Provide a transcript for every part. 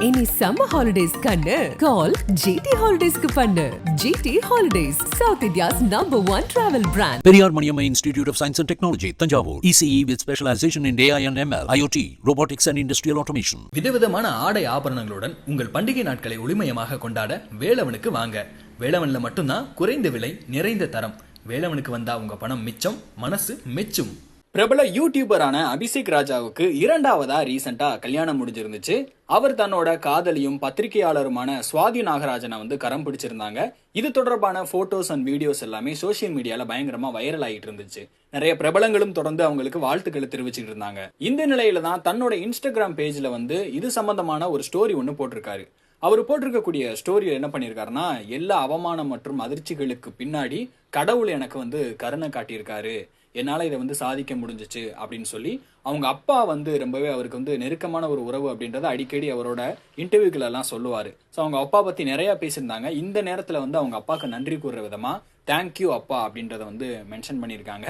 Any summer holidays kannu call GT Holidays ku pannu. GT Holidays, South India's #1 travel brand. Periyar Maniamma Institute of Science and Technology, Tanjavur. ECE with specialization in AI and ML, IoT, robotics and industrial automation. விதவிதமான ஆடை ஆபரணங்களுடன் உங்கள் பண்டிகை நாட்களை ஒளிமயமாக கொண்டாட வேலவனுக்கு வாங்க. வேலவன்ல மட்டும்தான் குறைந்த விலை, நிறைந்த தரம். வேலவனுக்கு வந்தா உங்க பணம் மிச்சம், மனசு மெச்சும். பிரபல யூடியூபரான அபிஷேக் ராஜாவுக்கு இரண்டாவதா ரீசெண்டா கல்யாணம் முடிஞ்சிருந்துச்சு. அவர் தன்னோட காதலியும் பத்திரிகையாளருமான சுவாதி நாகராஜனை கரம் பிடிச்சிருந்தாங்க. இது தொடர்பான போட்டோஸ் அண்ட் வீடியோஸ் எல்லாமே சோசியல் மீடியால பயங்கரமா வைரல் ஆகிட்டு இருந்துச்சு. நிறைய பிரபலங்களும் தொடர்ந்து அவங்களுக்கு வாழ்த்துக்களை தெரிவிச்சுட்டு இருந்தாங்க. இந்த நிலையில தான் தன்னோட இன்ஸ்டாகிராம் பேஜ்ல இது சம்பந்தமான ஒரு ஸ்டோரி ஒன்று போட்டிருக்காரு. அவர் போட்டிருக்கக்கூடிய ஸ்டோரியில் என்ன பண்ணியிருக்காருன்னா, எல்லா அவமானம் மற்றும் அதிர்ச்சிகளுக்கு பின்னாடி கடவுள் எனக்கு கருணை காட்டியிருக்காரு, என்னால் இதை சாதிக்க முடிஞ்சிச்சு அப்படின்னு சொல்லி அவங்க அப்பா ரொம்பவே அவருக்கு நெருக்கமான ஒரு உறவு அப்படின்றத அடிக்கடி அவரோட இன்டர்வியூக்கள் எல்லாம் சொல்லுவார். ஸோ அவங்க அப்பா பற்றி நிறையா பேசியிருந்தாங்க. இந்த நேரத்தில் அவங்க அப்பாவுக்கு நன்றி கூறுற விதமாக தேங்க்யூ அப்பா அப்படின்றத மென்ஷன் பண்ணியிருக்காங்க.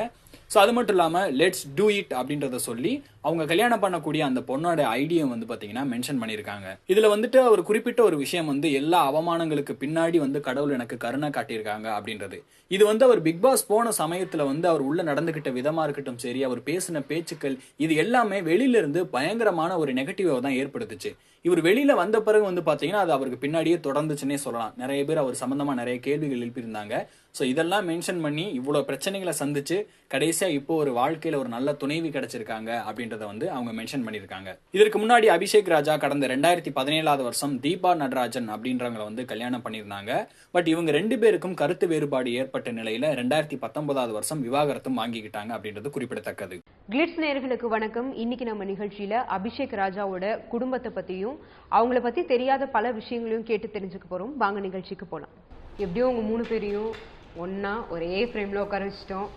ஸோ அது மட்டும் இல்லாமல் லெட்ஸ் டூ இட் அப்படின்றத சொல்லி அவங்க கல்யாணம் பண்ணக்கூடிய அந்த பொண்ணோட ஐடியை பார்த்தீங்கன்னா மென்ஷன் பண்ணியிருக்காங்க. இதில் அவர் குறிப்பிட்ட ஒரு விஷயம் எல்லா அவமானங்களுக்கு பின்னாடி கடவுள் எனக்கு கருணை காட்டியிருக்காங்க அப்படின்றது. இது அவர் பிக் பாஸ் போன சமயத்தில் அவர் உள்ள நடந்துகிட்ட விதமாக இருக்கட்டும் சரி, அவர் பேசின பேச்சுக்கள், இது எல்லாமே வெளியில இருந்து பயங்கரமான ஒரு நெகட்டிவாக தான் ஏற்படுத்துச்சு. இவர் வெளியில வந்த பிறகு பாத்தீங்கன்னா அது அவருக்கு பின்னாடியே தொடர்ந்துச்சுன்னே சொல்லலாம். நிறைய பேர் அவர் சம்பந்தமா நிறைய கேள்விகள் எழுப்பியிருந்தாங்க. ஸோ இதெல்லாம் மென்ஷன் பண்ணி இவ்வளவு பிரச்சனைகளை சந்திச்சு கடைசியா இப்போ ஒரு வாழ்க்கையில ஒரு நல்ல துணைவி கிடைச்சிருக்காங்க அப்படின்றத அவங்க மென்ஷன் பண்ணியிருக்காங்க. இதற்கு முன்னாடி அபிஷேக் ராஜா கடந்த 2017 வருஷம் தீபா நடராஜன் அப்படின்றவங்களை கல்யாணம் பண்ணியிருந்தாங்க. பட் இவங்க ரெண்டு பேருக்கும் கருத்து வேறுபாடு ஏற்பட்ட நிலையில 2019 வருஷம் விவாகரத்தும் வாங்கிக்கிட்டாங்க அப்படின்றது குறிப்பிடத்தக்கது. கிளிட்ஸ் நேயர்களுக்கு வணக்கம். இன்னைக்கு நம்ம நிகழ்ச்சியில அபிஷேக் ராஜாவோட குடும்பத்தை பத்தியும் அவங்கள பத்தி தெரியாத பல விஷயங்களையும் கேட்டு தெரிஞ்சுக்க போறோம். வாங்க நிகழ்ச்சிக்கு போலாம். எப்படியும் உங்க 3 பேரையும் ஒன்னா ஒரே ஃப்ரேம்ல உட்கார வச்சிட்டோம்.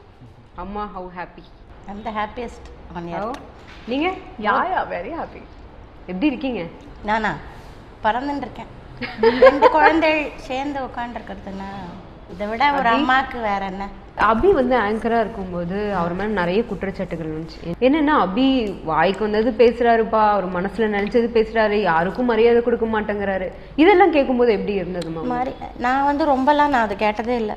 அம்மா, how happy? I'm the happiest on earth. நீங்க? Yeah very happy. எப்படி இருக்கீங்க? நானா பறந்துட்டு இருக்கேன். 2 குழந்தைகள் சேர்ந்து உட்காந்துருக்கிறதுனா இதை விட ஒரு அம்மாவுக்கு வேற என்ன. அபி ஆங்கரா இருக்கும்போது அவர் மேல நிறைய குற்றச்சாட்டுகள் இருந்துச்சு. என்னன்னா, அபி வாய்க்கு வந்தது பேசுறாருப்பா, அவர் மனசுல நினைச்சது பேசுறாரு, யாருக்கும் மரியாதை கொடுக்க மாட்டேங்கிறாரு. இதெல்லாம் கேட்கும்போது எப்படி இருந்தது? நான் ரொம்பலாம் நான் அதை கேட்டதே இல்லை.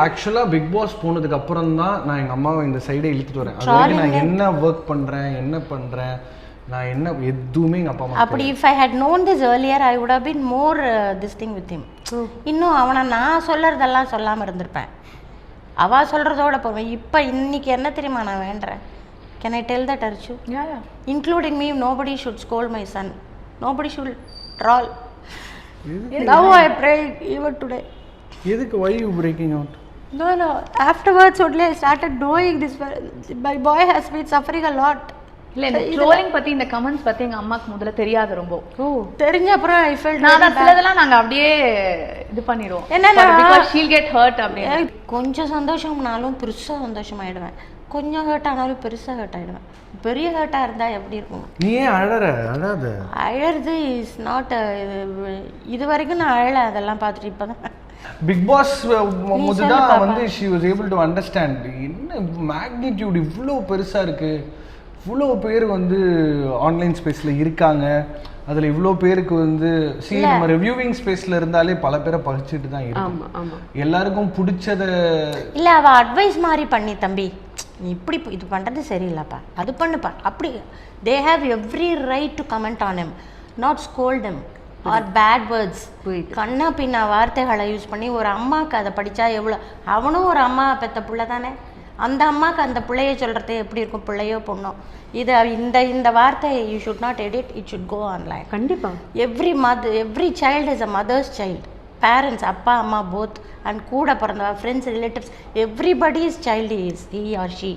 ஆக்சுவலா பிக் பாஸ் போனதுக்கு அப்புறம் தான் நான் எங்க அம்மாவை இந்த சைடே இழுத்துட்டு வரேன். அதாவது நான் என்ன ஒர்க் பண்றேன், என்ன பண்றேன், நான் என்ன எதுவுமே எங்க அப்பா அம்மா அப்படி if I had known this earlier I would have been more this thing with him. இன்னும் அவனை நான் சொல்றதெல்லாம் சொல்லாம இருந்திருப்பேன். அவ சொல்றதோட போவேன். இப்போ இன்னைக்கு என்ன தெரியுமா நான் வேண்டறேன்? Can I tell that Archu? Yeah. Including me, nobody should scold my son. Nobody should troll. Now I pray even today. எதுக்கு? Why you breaking out? No. Afterwards only I started knowing this. My boy has been suffering a lot. இல்ல இந்த trolling பத்தி இந்த comments பத்தி எங்க அம்மாக்கு முதல்ல தெரியாது. ரொம்ப தெரிஞ்ச அப்புறம் ஐ ஃபெல்ட் நான் சிலதெல்லாம் நாங்க அப்படியே இது பண்ணிடுவோம். because she'll get hurt அப்படியே. கொஞ்சம் சந்தோஷம்னாலும் பெருசா சந்தோஷமாயிடுவேன், கொஞ்சம் ஹர்ட் ஆனாலும் பெருசா ஹர்ட் ஆயிடுவேன். பெரிய ஹர்ட்டா இருந்தா எப்படி இருக்கும்? நீ ஏன் அழறது? அழறது இஸ் நாட். இது வரைக்கும் நான் அழல, அதெல்லாம் பார்த்துட்டு இப்பதான் பிக் பாஸ் முதல்தான் she was able to understand என்ன மேக்னிடியூட் இவ்வளோ பெருசா இருக்கு, இவ்வளோ பேர் ஆன்லைன் ஸ்பேஸில் இருக்காங்க, அதில் இவ்வளோ பேருக்கு நம்ம ரிவ்யூவிங் ஸ்பேஸில் இருந்தாலே பல பேரை பகிச்சிட்டு தான் இருக்கு. எல்லாருக்கும் பிடிச்சத இல்லை, அவள் அட்வைஸ் மாதிரி பண்ணி, தம்பி நீ இப்படி இது பண்ணுறது சரியில்லைப்பா, அது பண்ணுப்பா, அப்படி they have every right to comment on him, not scold him or bad words. கண்ணா பின்னா வார்த்தைகளை யூஸ் பண்ணி ஒரு அம்மாவுக்கு அதை படித்தா எவ்வளோ, அவனும் ஒரு அம்மா பெற்ற பிள்ளை தானே, அந்த அம்மாவுக்கு அந்த பிள்ளைய சொல்கிறது எப்படி இருக்கும், பிள்ளையோ பொண்ணோ. இது இந்த வார்த்தை you should not edit, it should go online. கண்டிப்பாக every child is a mother's child. Parents, அப்பா அம்மா போத், அண்ட் கூட பிறந்தவா, friends, relatives, everybody's child is he or she.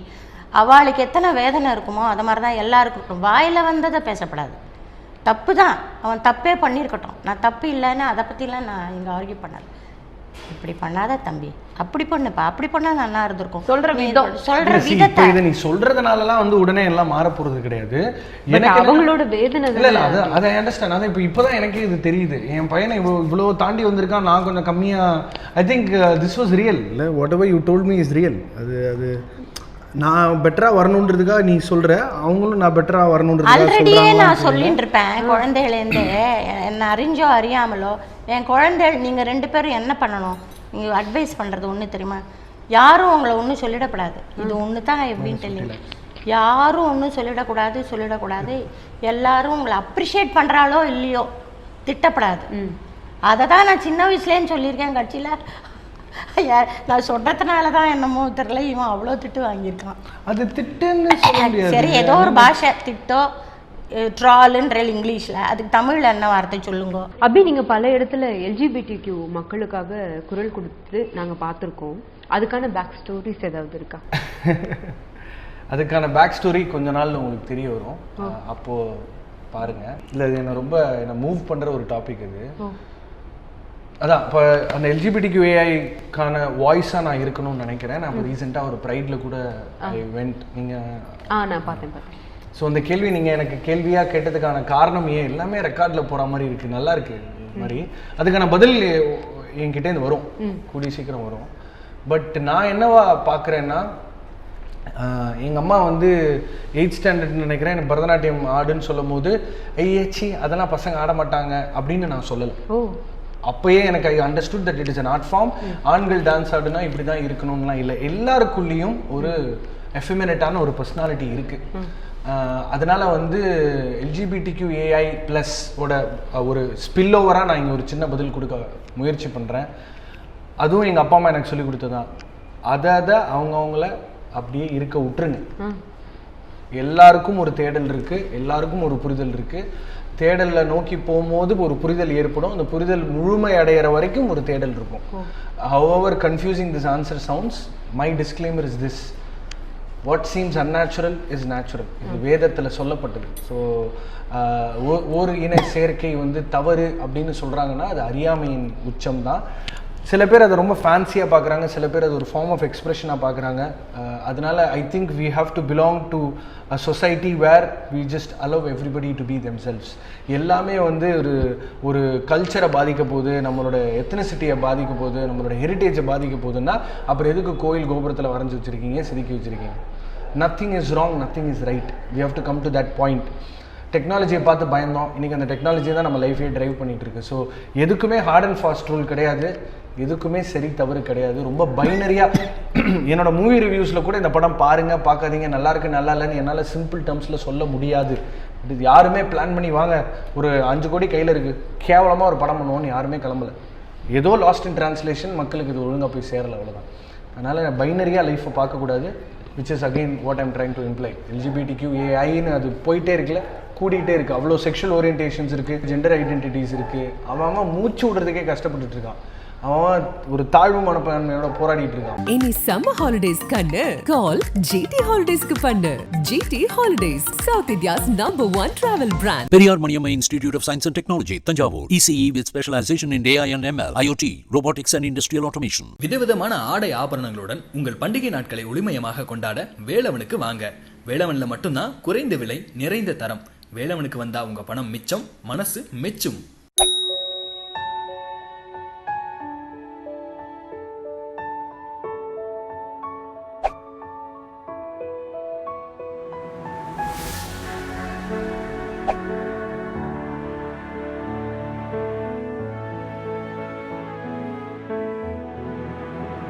அவளுக்கு எத்தனை வேதனை இருக்குமோ அது மாதிரி தான் எல்லாருக்கும் இருக்கும். வாயில் வந்ததை பேசப்படாது, தப்பு தான், அவன் தப்பே பண்ணியிருக்கட்டும், நான் தப்பு இல்லைன்னு அதை பற்றிலாம் நான் இங்கே ஆர்கியூ பண்ணாது. இப்படி பண்ணாத தம்பி, அப்படி பண்ணுப்பா, அப்படி பண்ணா நல்லா இருந்திருக்கும். சொல்ற விதத்தை நீ சொல்றதுனாலலாம் உடனே எல்லாம் மாற போறது கிடையாது. எனக்கு அவங்களோட வேதனை இல்ல அதை அண்டர்ஸ்டாண்ட். அதான் இப்போதான் எனக்கு இது தெரியுது. என் பையனை இவ்வளோ தாண்டி வந்திருக்கான், நான் கொஞ்சம் கம்மியா. I think this was real. இல்லை, whatever you told me is real. அது நான் பெட்டராக வரணுன்றதுக்காக நீ சொல்கிற, அவங்களும் நான் பெட்டராக வரணுன்றதுக்காக ஆல்ரெடியே நான் சொல்லிட்டு இருப்பேன் குழந்தைகளேருந்து, என்னை அறிஞ்சோ அறியாமலோ என் குழந்தைகள் நீங்கள் 2 பேரும் என்ன பண்ணணும், நீங்கள் அட்வைஸ் பண்ணுறது ஒன்று தெரியுமா, யாரும் உங்களை ஒன்றும் சொல்லிடக்கூடாது, இது ஒன்று தான் எப்படின்னு தெரியல, யாரும் ஒன்றும் சொல்லிடக்கூடாது, எல்லாரும் உங்களை அப்ரிஷியேட் பண்ணுறாளோ இல்லையோ திட்டப்படாது. அதை தான் நான் சின்ன வயசுலேன்னு சொல்லியிருக்கேன். கட்சியில் நான் சொன்னதுனால தான் என்னமோ தெரியல இவன் அவ்வளோ திட்டு வாங்கியிருக்கான். அது திட்டுன்னு சொல்ல முடியாது. சரி, ஏதோ ஒரு பாஷை திட்டோ ட்ராலுன்ற இங்கிலீஷில், அதுக்கு தமிழில் என்ன வார்த்தை சொல்லுங்க. அப்படி நீங்கள் பல இடத்துல LGBTQ மக்களுக்காக குரல் கொடுத்து நாங்கள் பார்த்துருக்கோம். அதுக்கான பேக் ஸ்டோரிஸ் ஏதாவது இருக்கா? அதுக்கான பேக் ஸ்டோரி கொஞ்ச நாள் உங்களுக்கு தெரிய வரும், அப்போது பாருங்க. இல்லை இது என்னை மூவ் பண்ணுற ஒரு டாபிக் இது. அதான் இப்போ அந்த LGBTQAIக்கான வாய்ஸாக நான் இருக்கணும்னு நினைக்கிறேன். நான் இப்போ ரீசெண்டாக ஒரு ப்ரைடில் கூட ஐ வெண்ட். நீங்கள் நான் பார்த்தேன். ஸோ அந்த கேள்வி நீங்கள் எனக்கு கேள்வியாக கேட்டதுக்கான காரணம் ஏன் எல்லாமே ரெக்கார்டில் போகிற மாதிரி இருக்குது, நல்லா இருக்குது இது மாதிரி. அதுக்கான பதில் என்கிட்டேருந்து வரும், கூடிய சீக்கிரம் வரும். பட் நான் என்னவா பார்க்குறேன்னா, எங்கள் அம்மா வந்து 8th ஸ்டாண்டர்ட்னு நினைக்கிறேன் எனக்கு பரதநாட்டியம் ஆடுன்னு சொல்லும் போது ஐயாச்சி அதெல்லாம் பசங்க ஆட மாட்டாங்க அப்படின்னு நான் சொல்லலை. அப்போயே எனக்கு I understood that it is an art form. ஆண்கள் டான்ஸ் ஆடுனா இப்படி தான் இருக்கணும்லாம் இல்லை, எல்லாருக்குள்ளேயும் ஒரு எஃபெமினேட்டான ஒரு பர்சனாலிட்டி இருக்குது. அதனால் வந்து LGBTQAI+ ஓட ஒரு ஸ்பில் ஓவராக நான் இங்கே ஒரு சின்ன பதில் கொடுக்க முயற்சி பண்ணுறேன். அதுவும் எங்கள் அப்பா அம்மா எனக்கு சொல்லி கொடுத்ததான். அதை அவங்கவுங்கள அப்படியே இருக்க விட்டுருங்க. எல்லாருக்கும் ஒரு தேடல் இருக்குது, எல்லாருக்கும் ஒரு புரிதல் இருக்குது. தேடலில் நோக்கி போகும்போது ஒரு புரிதல் ஏற்படும். அந்த புரிதல் முழுமை அடைகிற வரைக்கும் ஒரு தேடல் இருக்கும். However confusing this answer sounds, my disclaimer is this: what seems unnatural is natural. இது வேதத்தில் சொல்லப்பட்டது. ஸோ ஒரு இன சேர்க்கை வந்து தவறு அப்படின்னு சொல்கிறாங்கன்னா அது அறியாமையின் உச்சம் தான். சில பேர் அதை ரொம்ப ஃபேன்சியாக பார்க்குறாங்க, சில பேர் அது ஒரு ஃபார்ம் ஆஃப் எக்ஸ்பிரஷனாக பார்க்குறாங்க. அதனால I think we have to belong to a society where we just allow everybody to be themselves. எல்லாமே வந்து ஒரு கல்ச்சரை பாதிக்க போகுது, நம்மளோட எத்தனிசிட்டியை பாதிக்க போகுது, நம்மளோட ஹெரிட்டேஜை பாதிக்க போகுதுன்னா அப்புறம் எதுக்கு கோயில் கோபுரத்தில் வரைஞ்சி வச்சுருக்கீங்க, செதுக்கி வச்சுருக்கீங்க? Nothing is wrong, nothing is right. We have to come to that point. டெக்னாலஜியை பார்த்து பயந்தோம், இன்றைக்கி அந்த டெக்னாலஜியை தான் நம்ம லைஃபே ட்ரைவ் பண்ணிகிட்டு இருக்கு. ஸோ எதுக்குமே ஹார்ட் அண்ட் ஃபாஸ்ட் ரூல் கிடையாது, எதுக்குமே சரி தவறு கிடையாது. ரொம்ப பைனரியாக என்னோட மூவி ரிவ்யூஸில் கூட இந்த படம் பாருங்கள் பார்க்காதீங்க, நல்லா இருக்கு நல்லா இல்லைன்னு என்னால் சிம்பிள் டேர்ம்ஸில் சொல்ல முடியாது. இது யாருமே பிளான் பண்ணி வாங்க ஒரு 5 கோடி கையில் இருக்குது கேவலமாக ஒரு படம் பண்ணுவோன்னு யாருமே கிளம்பலை. ஏதோ லாஸ்ட் இன் டிரான்ஸ்லேஷன், மக்களுக்கு இது ஒழுங்காக போய் சேரலை, அவ்வளோதான். அதனால் பைனரியாக லைஃப்பை பார்க்கக்கூடாது, which is again what I'm trying to imply. LGBTQAIன்னு அது போயிட்டே இருக்குல்ல, கூடிகிட்டே இருக்குது. அவ்வளோ செக்ஷுவல் ஓரியன்டேஷன்ஸ் இருக்குது, ஜெண்டர் ஐடென்டிட்டிஸ் இருக்குது. அவன் மூச்சு விடுறதுக்கே கஷ்டப்பட்டுட்டு இருக்கான், அவன் ஒரு தாழ்வு மனப்பான்மையோட போராடிட்டு இருக்கான். இனி சம்மர் ஹாலிடேஸ் கண்ணு கால் GT ஹாலிடேஸ்க்கு பண்ணு. GT holidays, South India's #1 travel brand. Periyar Maniamma Institute of Science and Technology, Tanjavur. ECE with specialization in AI and ML, IoT, robotics and industrial automation. விதவிதமான ஆடை ஆபரணங்களுடன் உங்கள் பண்டிகை நாட்களை ஒளிமயமாக கொண்டாட வேலவனுக்கு வாங்க. வேலவன்ல மட்டும்தான் குறைந்த விலை, நிறைந்த தரம். வேலவனுக்கு வந்தா உங்க பணம் மிச்சம், மனசு மெச்சும்.